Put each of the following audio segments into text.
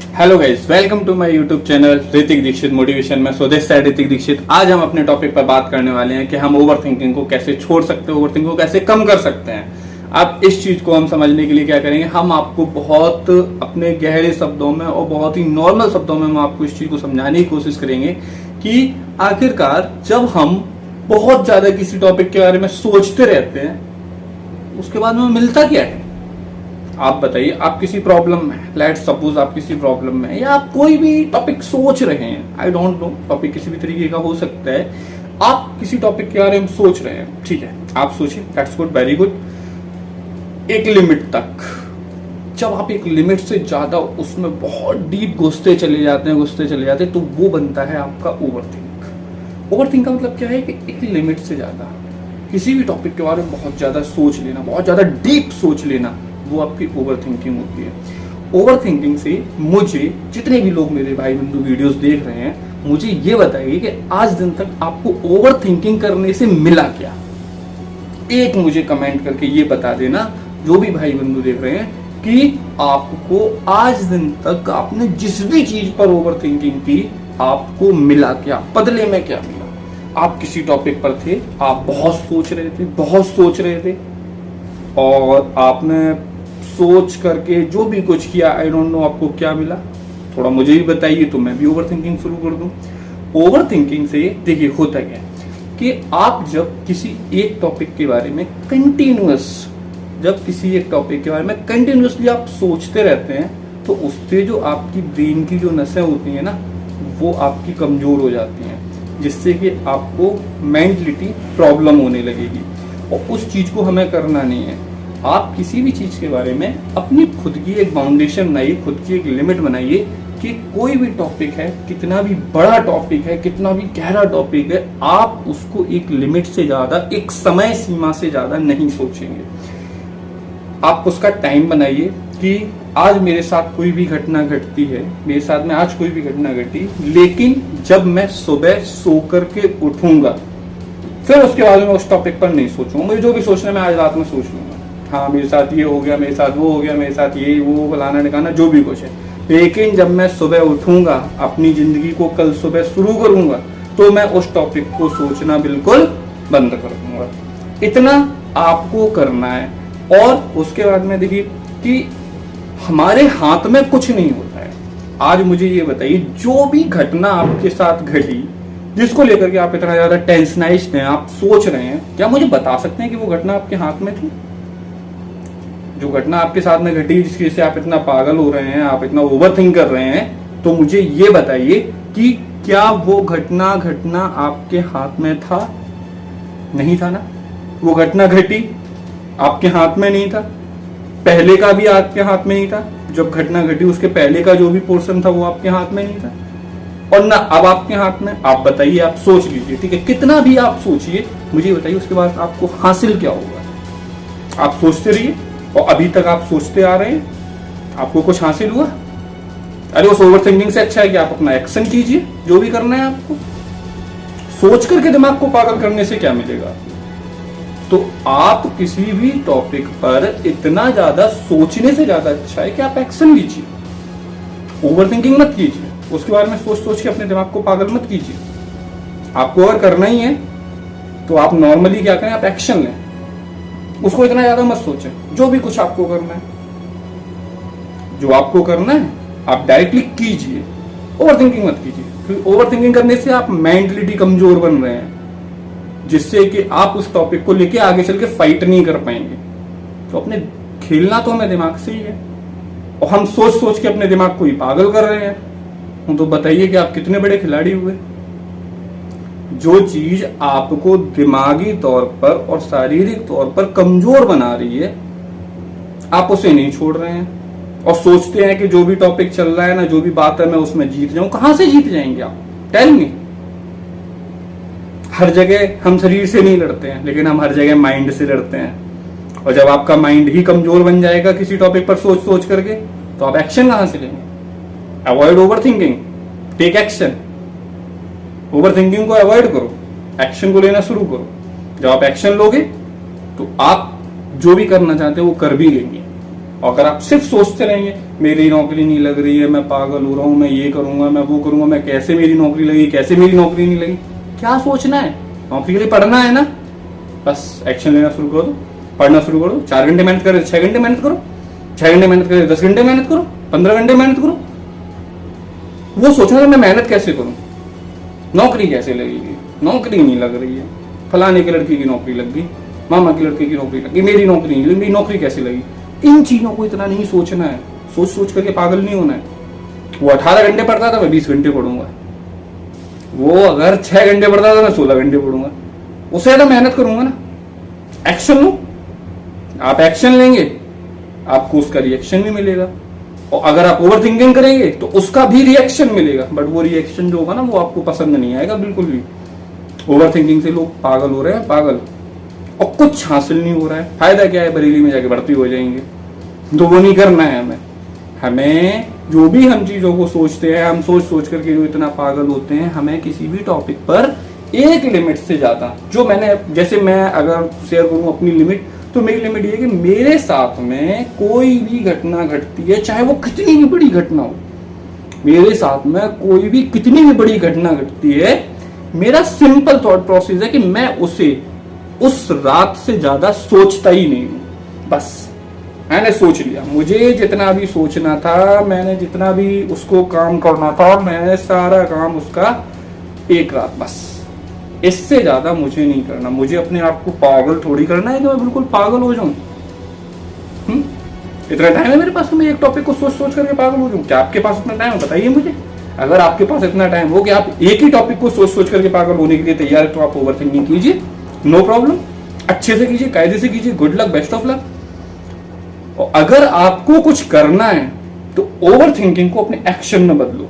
Hello guys, welcome to my YouTube channel Hrithik Dixit motivation में। स्वदेश से ऋतिक दीक्षित। आज हम अपने टॉपिक पर बात करने वाले हैं कि हम ओवर थिंकिंग को कैसे छोड़ सकते हैं, ओवर थिंकिंग को कैसे कम कर सकते हैं। अब इस चीज को हम समझने के लिए क्या करेंगे, हम आपको बहुत अपने गहरे शब्दों में और बहुत ही नॉर्मल शब्दों में हम आपको इस चीज को समझाने की कोशिश करेंगे कि आखिरकार जब हम बहुत ज्यादा किसी टॉपिक के बारे में सोचते रहते हैं उसके बाद में मिलता क्या है। आप बताइए, आप किसी प्रॉब्लम में, लेट सपोज आप किसी प्रॉब्लम में या आप कोई भी टॉपिक सोच रहे हैं, आई डोंट नो टॉपिक किसी भी तरीके का हो सकता है, आप किसी टॉपिक के बारे में सोच रहे हैं, ठीक है, आप सोचिए, दैट्स गुड, वेरी गुड, एक लिमिट तक। जब आप एक लिमिट से ज्यादा उसमें बहुत डीप घुसते चले जाते हैं तो वो बनता है आपका ओवरथिंक। ओवरथिंक का मतलब क्या है कि एक लिमिट से ज्यादा किसी भी टॉपिक के बारे में बहुत ज्यादा सोच लेना, बहुत ज्यादा डीप सोच लेना, वो आपकी ओवर थिंकिंग होती है। ओवर थिंकिंग से मुझे जितने भी लोग मेरे भाई बंधु वीडियोस देख रहे हैं, मुझे ये बताइए कि आज दिन तक आपको ओवर थिंकिंग करने से मिला क्या। एक मुझे कमेंट करके ये बता देना, जो भी भाई बंधु देख रहे हैं, कि आपको आज दिन तक आपने जिस भी चीज पर ओवर थिंकिंग की आपको मिला क्या, बदले में क्या मिला। आप किसी टॉपिक पर थे, आप बहुत सोच रहे थे और आपने सोच करके जो भी कुछ किया, आई डोंट नो आपको क्या मिला, थोड़ा मुझे भी बताइए तो मैं भी ओवर थिंकिंग शुरू कर दूं। ओवर थिंकिंग से देखिए होता क्या है कि आप जब किसी एक टॉपिक के बारे में कंटिन्यूअसली आप सोचते रहते हैं तो उससे जो आपकी ब्रेन की जो नसें होती हैं ना, वो आपकी कमजोर हो जाती हैं, जिससे कि आपको मेंटलिटी प्रॉब्लम होने लगेगी। और उस चीज को हमें करना नहीं है। आप किसी भी चीज के बारे में अपनी खुद की एक बाउंडेशन बनाइए, खुद की एक लिमिट बनाइए कि कोई भी टॉपिक है, कितना भी बड़ा टॉपिक है, कितना भी गहरा टॉपिक है, आप उसको एक लिमिट से ज्यादा, एक समय सीमा से ज्यादा नहीं सोचेंगे। आप उसका टाइम बनाइए कि आज मेरे साथ कोई भी घटना घटती है, मेरे साथ में आज कोई भी घटना घटी, लेकिन जब मैं सुबह सो करके उठूंगा फिर उसके बाद में उस टॉपिक पर नहीं सोचूंगा। मुझे जो भी सोचना मैं आज रात में सोच लूंगा, हाँ मेरे साथ ये हो गया, मेरे साथ वो हो गया, मेरे साथ ये वो फलाना निकालना जो भी कुछ है, लेकिन जब मैं सुबह उठूंगा, अपनी जिंदगी को कल सुबह शुरू करूंगा, तो मैं उस टॉपिक को सोचना बिल्कुल बंद कर दूंगा। इतना आपको करना है। और उसके बाद में देखिए कि हमारे हाथ में कुछ नहीं होता है। आज मुझे ये बताइए, जो भी घटना आपके साथ घटी जिसको लेकर के आप इतना ज्यादा टेंशनाइज्ड हैं, आप सोच रहे हैं, क्या मुझे बता सकते हैं कि वो घटना आपके हाथ में थी? जो घटना आपके साथ में घटी जिसकी वजह से आप इतना पागल हो रहे हैं, आप इतना ओवरथिंक कर रहे हैं, तो मुझे ये बताइए कि क्या वो घटना आपके हाथ में था? नहीं था ना। वो घटना घटी, आपके हाथ में नहीं था, पहले का भी आपके हाथ में नहीं था, जब घटना घटी उसके पहले का जो भी पोर्शन था वो आपके हाथ में नहीं था, और ना अब आपके हाथ में। आप बताइए, आप सोच लीजिए, ठीक है, कितना भी आप सोचिए, मुझे बताइए उसके बाद आपको हासिल क्या होगा। आप सोचते रहिए, और अभी तक आप सोचते आ रहे हैं, आपको कुछ हासिल हुआ? अरे उस ओवर थिंकिंग से अच्छा है कि आप अपना एक्शन कीजिए, जो भी करना है आपको। सोच करके दिमाग को पागल करने से क्या मिलेगा? तो आप किसी भी टॉपिक पर इतना ज्यादा सोचने से ज्यादा अच्छा है कि आप एक्शन लीजिए। ओवर थिंकिंग मत कीजिए, उसके बारे में सोच के अपने दिमाग को पागल मत कीजिए। आपको अगर करना ही है तो आप नॉर्मली क्या करें, आप एक्शन लें, उसको इतना ज्यादा मत सोचें। जो भी कुछ आपको करना है, जो आपको करना है आप डायरेक्टली कीजिए, ओवर थिंकिंग मत कीजिए, क्योंकि ओवर थिंकिंग करने से आप मेंटलिटी कमजोर बन रहे हैं, जिससे कि आप उस टॉपिक को लेके आगे चल के फाइट नहीं कर पाएंगे। तो अपने खेलना तो हमें दिमाग से ही है, और हम सोच के अपने दिमाग को ही पागल कर रहे हैं। तो बताइए कि आप कितने बड़े खिलाड़ी हुए। जो चीज आपको दिमागी तौर पर और शारीरिक तौर पर कमजोर बना रही है, आप उसे नहीं छोड़ रहे हैं और सोचते हैं कि जो भी टॉपिक चल रहा है ना, जो भी बात है, मैं उसमें जीत जाऊं। कहां से जीत जाएंगे आप? Tell me. हर जगह हम शरीर से नहीं लड़ते हैं, लेकिन हम हर जगह माइंड से लड़ते हैं। और जब आपका माइंड ही कमजोर बन जाएगा किसी टॉपिक पर सोच करके, तो आप एक्शन कहां से लेंगे? Avoid overthinking, take action. Overthinking को अवॉइड करो, एक्शन को लेना शुरू करो। जब आप एक्शन लोगे तो आप जो भी करना चाहते हो वो कर भी लेंगे। अगर आप सिर्फ सोचते रहेंगे मेरी नौकरी नहीं लग रही है, मैं पागल हो रहा हूँ, मैं ये करूंगा, मैं वो करूंगा, मैं कैसे मेरी नौकरी लगी, कैसे मेरी नौकरी नहीं लगी, क्या सोचना है? नौकरी के लिए पढ़ना है ना, बस एक्शन लेना शुरू कर दो, पढ़ना शुरू कर दो। 4 घंटे मेहनत करे 6 घंटे मेहनत करो, 6 घंटे मेहनत करे 10 घंटे मेहनत करो, 15 घंटे मेहनत करो। वो सोचना मैं मेहनत कैसे करूं, नौकरी कैसे लगेगी, नौकरी नहीं लग रही है, फलाने की लड़की की नौकरी लग गई, मामा की लड़के की नौकरी लग गई, मेरी नौकरी नहीं लगी, मेरी नौकरी कैसे लगी। इन चीजों को इतना नहीं सोचना है, सोच सोच करके पागल नहीं होना है। वो 18 घंटे पढ़ता था, मैं 20 घंटे पढ़ूंगा। वो अगर 6 घंटे पढ़ता था, मैं 16 घंटे पढ़ूंगा। उससे ज्यादा मेहनत करूंगा ना। एक्शन लो, आप एक्शन लेंगे आपको उसका रिएक्शन भी मिलेगा, और अगर आप ओवर थिंकिंग करेंगे तो उसका भी रिएक्शन मिलेगा, बट वो रिएक्शन जो होगा ना वो आपको पसंद नहीं आएगा बिल्कुल भी। ओवर थिंकिंग से लोग पागल हो रहे हैं, पागल, और कुछ हासिल नहीं हो रहा है। फायदा क्या है, बरेली में जाके भर्ती हो जाएंगे। तो वो नहीं करना है हमें। हमें जो भी हम चीजों को सोचते हैं, हम सोच सोच करके जो इतना पागल होते हैं, हमें किसी भी टॉपिक पर एक लिमिट से ज्यादा, जो मैंने, जैसे मैं अगर शेयर करूं अपनी लिमिट, तो मेरी लिमिट ये है कि मेरे साथ में कोई भी घटना घटती है, चाहे वो कितनी भी बड़ी घटना हो, मेरे साथ में कोई भी कितनी भी बड़ी घटना घटती है, मेरा सिंपल थॉट प्रोसेस है कि मैं उसे उस रात से ज्यादा सोचता ही नहीं हूं। बस मैंने सोच लिया, मुझे जितना भी सोचना था, मैंने जितना भी उसको काम करना था, मैंने सारा काम उसका एक रात, बस इससे ज्यादा मुझे नहीं करना। मुझे अपने आप को पागल थोड़ी करना है कि मैं बिल्कुल पागल हो जाऊं। इतना टाइम है मेरे पास, तो मैं एक टॉपिक को सोच सोच करके पागल हो जाऊं? क्या आपके पास इतना टाइम है? बताइए मुझे। अगर आपके पास इतना टाइम हो कि आप एक ही टॉपिक को सोच सोच करके पागल होने के लिए तैयार है, तो आप ओवर थिंकिंग कीजिए, नो प्रॉब्लम, अच्छे से कीजिए, कायदे से कीजिए, good luck, best of luck. और अगर आपको कुछ करना है तो ओवर थिंकिंग को अपने एक्शन में बदलो।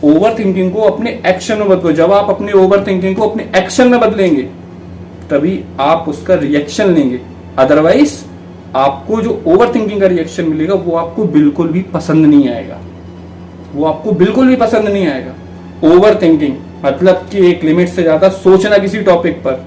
ओवर थिंकिंग को अपने एक्शन में बदलो। जब आप अपने ओवर थिंकिंग को अपने एक्शन में बदलेंगे, तभी आप उसका रिएक्शन लेंगे। अदरवाइज आपको जो ओवर थिंकिंग का रिएक्शन मिलेगा वो आपको बिल्कुल भी पसंद नहीं आएगा, वो आपको बिल्कुल भी पसंद नहीं आएगा। ओवर थिंकिंग मतलब कि एक लिमिट से ज्यादा सोचना किसी टॉपिक पर,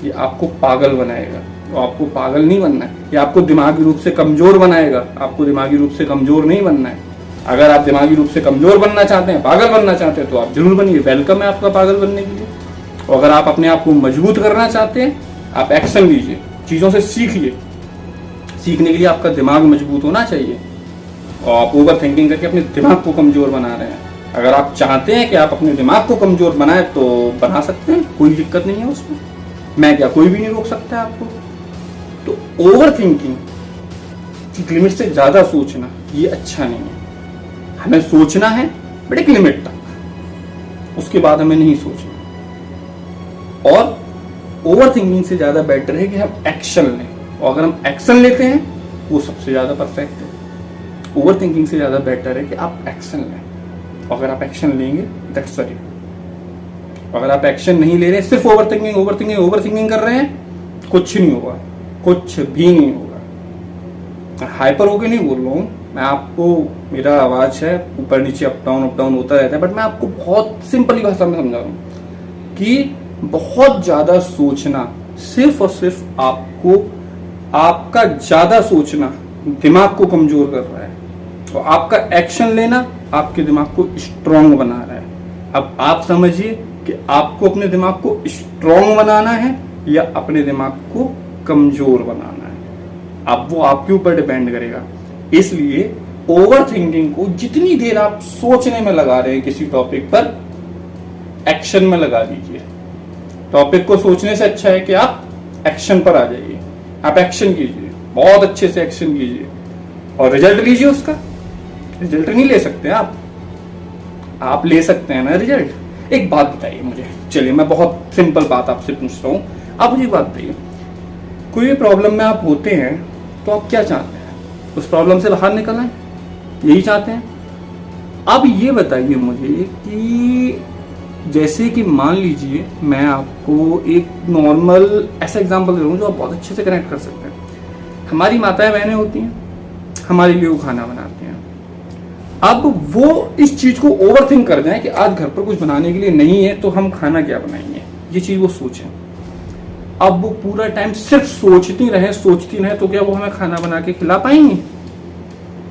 ये आपको पागल बनाएगा। तो आपको पागल नहीं बनना है, ये आपको दिमागी रूप से कमजोर बनाएगा। आपको दिमागी रूप से कमजोर नहीं बनना है। अगर आप दिमागी रूप से कमजोर बनना चाहते हैं, पागल बनना चाहते हैं, तो आप जरूर बनिए, वेलकम है आपका पागल बनने के लिए। और अगर आप अपने आप को मजबूत करना चाहते हैं, आप एक्शन लीजिए, चीजों से सीखिए। सीखने के लिए आपका दिमाग मजबूत होना चाहिए, और आप ओवर थिंकिंग करके अपने दिमाग को कमजोर बना रहे हैं। अगर आप चाहते हैं कि आप अपने दिमाग को कमजोर बनाए तो बना सकते हैं, कोई दिक्कत नहीं है उसमें। मैं क्या, कोई भी नहीं रोक सकता है आपको। तो ओवर थिंकिंग, लिमिट से ज्यादा सोचना, ये अच्छा नहीं है। हमें सोचना है बट एक लिमिट तक, उसके बाद हमें नहीं सोचना। और ओवर थिंकिंग से ज्यादा बेटर है कि हम एक्शन लें, और अगर हम एक्शन लेते हैं वो सबसे ज्यादा परफेक्ट है। ओवर थिंकिंग से ज्यादा बेटर है कि आप एक्शन लें, और अगर आप एक्शन लेंगे दैट्स सॉरी। अगर आप एक्शन नहीं ले रहे, सिर्फ over thinking over thinking over thinking कर रहे हैं, कुछ नहीं होगा, कुछ भी नहीं होगा। हाइपर होके नहीं बोल रहा हूं मैं आपको, मेरा आवाज है ऊपर नीचे अप डाउन होता रहता है, बट मैं आपको बहुत सिंपली भाषा में समझा रहा हूं कि बहुत ज्यादा सोचना सिर्फ और सिर्फ आपको, आपका ज्यादा सोचना दिमाग को कमजोर कर रहा है, और आपका एक्शन लेना आपके दिमाग को स्ट्रांग बना रहा है। अब आप समझिए कि आपको अपने दिमाग को स्ट्रांग बनाना है या अपने दिमाग को कमजोर बनाना है। अब वो आपके ऊपर डिपेंड करेगा। इसलिए ओवर थिंकिंग को जितनी देर आप सोचने में लगा रहे हैं किसी टॉपिक पर, एक्शन में लगा दीजिए। टॉपिक को सोचने से अच्छा है कि आप एक्शन पर आ जाइए, आप एक्शन कीजिए, बहुत अच्छे से एक्शन कीजिए, और रिजल्ट लीजिए उसका। रिजल्ट नहीं ले सकते आप ले सकते हैं ना रिजल्ट। एक बात बताइए मुझे, चलिए मैं बहुत सिंपल बात आपसे पूछता हूँ, आप मुझे बात बताइए, कोई भी प्रॉब्लम में आप होते हैं तो आप क्या चाहते हैं? उस प्रॉब्लम से बाहर निकलना है, यही चाहते हैं। अब ये बताइए मुझे कि जैसे कि मान लीजिए मैं आपको एक नॉर्मल ऐसा एग्जांपल दे रहा हूँ जो आप बहुत अच्छे से कनेक्ट कर सकते हैं। हमारी माताएं बहनें होती हैं, हमारे लिए वो खाना बनाते हैं। अब वो इस चीज को ओवर थिंक कर जाए कि आज घर पर कुछ बनाने के लिए नहीं है तो हम खाना क्या बनाएंगे, ये चीज वो सोचें। अब वो पूरा टाइम सिर्फ सोचती रहे तो क्या वो हमें खाना बना के खिला पाएंगी?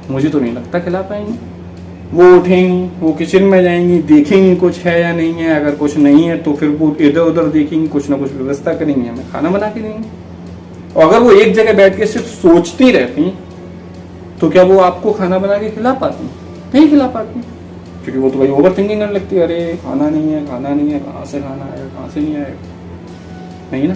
मुझे तो नहीं लगता खिला पाएंगी। वो उठेंगी, वो किचन में जाएंगी, देखेंगी कुछ है या नहीं है, अगर कुछ नहीं है तो फिर वो इधर उधर देखेंगी, कुछ ना कुछ व्यवस्था करेंगी, हमें खाना बना के देंगी। और अगर वो एक जगह बैठ के सिर्फ सोचती रहती तो क्या वो आपको खाना बना के खिला पाती? नहीं खिला पाती, क्योंकि वो तो भाई ओवर थिंकिंग करने लगती है, अरे खाना नहीं है, कहाँ से खाना आएगा, कहाँ से नहीं आएगा। नहीं ना,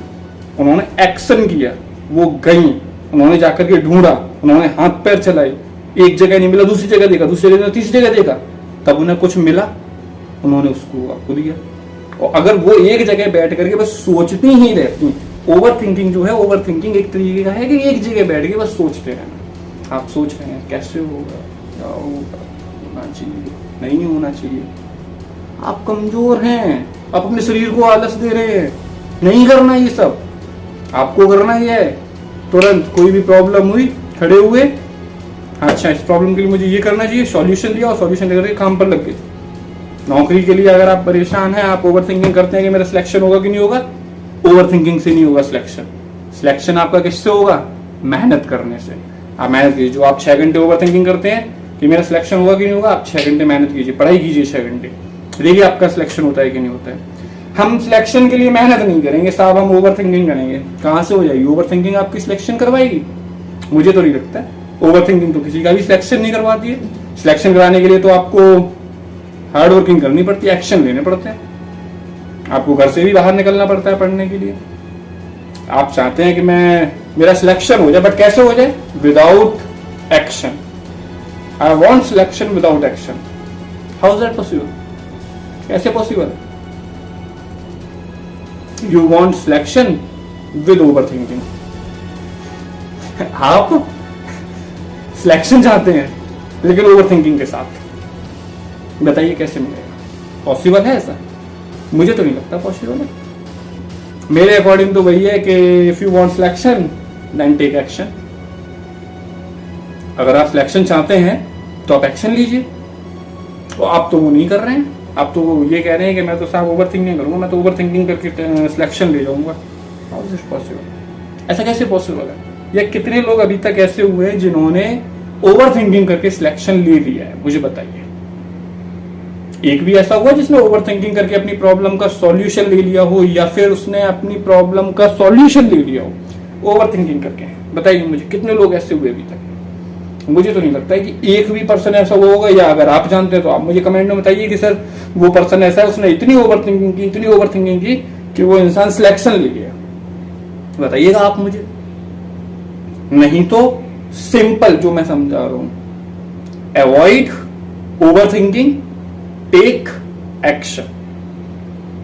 उन्होंने एक्शन किया, वो गई, उन्होंने जाकर के ढूंढा, उन्होंने हाथ पैर चलाए, एक जगह नहीं मिला दूसरी जगह देखा, दूसरी जगह तीसरी जगह देखा, तब उन्हें कुछ मिला, उन्होंने उसको आपको दिया। और अगर वो एक जगह बैठ करके बस सोचती ही रहती, ओवर थिंकिंग जो है, ओवर थिंकिंग एक तरीके का है कि एक जगह बैठ के बस सोचते रहना। आप सोच रहे हैं कैसे होगा, क्या होगा, होना चाहिए, नहीं होना चाहिए। आप कमजोर हैं, आप अपने शरीर को आलस दे रहे हैं, नहीं करना ये सब, आपको करना ही है। तुरंत कोई भी प्रॉब्लम हुई, खड़े हुए, अच्छा इस प्रॉब्लम के लिए मुझे ये करना चाहिए, सॉल्यूशन दिया और सॉल्यूशन लेकर के काम पर लग गए। नौकरी के लिए अगर आप परेशान हैं, आप ओवर थिंकिंग करते हैं कि मेरा सिलेक्शन होगा कि नहीं होगा, ओवर थिंकिंग से नहीं होगा सिलेक्शन। सिलेक्शन आपका किससे होगा? मेहनत करने से। आप मेहनत कीजिए। जो आप 6 घंटे ओवर थिंकिंग करते हैं कि मेरा सिलेक्शन होगा कि नहीं होगा, आप 6 घंटे मेहनत कीजिए, पढ़ाई कीजिए 6 घंटे, देखिए आपका सिलेक्शन होता है कि नहीं होता है। हम सिलेक्शन के लिए मेहनत नहीं करेंगे साहब, हम ओवर थिंकिंग करेंगे, कहां से हो जाएगी? ओवर थिंकिंग आपकी सिलेक्शन करवाएगी? मुझे तो नहीं लगता है। ओवर थिंकिंग तो किसी का भी सिलेक्शन नहीं करवाती है। सिलेक्शन कराने के लिए तो आपको हार्ड वर्किंग करनी पड़ती है, एक्शन लेने पड़ते हैं, आपको घर से भी बाहर निकलना पड़ता है पढ़ने के लिए। आप चाहते हैं कि मेरा सिलेक्शन हो जाए, बट कैसे हो जाए? Without action. I want selection without action. How is that possible? कैसे पॉसिबल है? You want selection with over thinking. आप सिलेक्शन चाहते हैं लेकिन ओवर थिंकिंग के साथ, बताइए कैसे मिलेगा? पॉसिबल है ऐसा? मुझे तो नहीं लगता पॉसिबल है। मेरे अकॉर्डिंग तो वही है कि if you want selection then take action. अगर आप सिलेक्शन चाहते हैं तो आप एक्शन लीजिए। तो आप तो वो नहीं कर रहे हैं, आप तो ये कह रहे हैं कि मैं तो साहब ओवर थिंकिंग करूंगा, मैं तो ओवर थिंकिंग करके सिलेक्शन ले जाऊंगा। How is it possible? ऐसा कैसे पॉसिबल है? या कितने लोग अभी तक ऐसे हुए हैं जिन्होंने ओवर थिंकिंग करके सिलेक्शन ले लिया है? मुझे बताइए। एक भी ऐसा हुआ जिसने ओवर थिंकिंग करके अपनी प्रॉब्लम का सॉल्यूशन ले लिया हो, या फिर उसने अपनी प्रॉब्लम का सॉल्यूशन ले लिया हो ओवर थिंकिंग करके? बताइए मुझे, कितने लोग ऐसे हुए अभी तक? मुझे तो नहीं लगता है कि एक भी पर्सन ऐसा हुआ होगा, या अगर आप जानते हैं तो आप मुझे कमेंट में बताइए कि सर वो पर्सन ऐसा है, उसने इतनी ओवर थिंकिंग की कि वो इंसान सिलेक्शन ले लिया। बताइएगा आप मुझे। नहीं तो सिंपल जो मैं समझा रहा हूं, avoid overthinking, take action.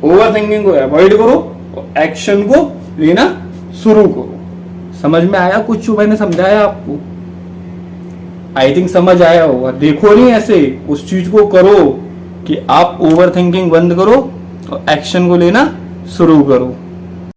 Overthinking को अवॉइड करो और एक्शन को लेना शुरू करो। समझ में आया कुछ जो मैंने समझाया आपको? आई थिंक समझ आया होगा। देखो नहीं ऐसे, उस चीज को करो कि आप ओवर थिंकिंग बंद करो और एक्शन को लेना शुरू करो।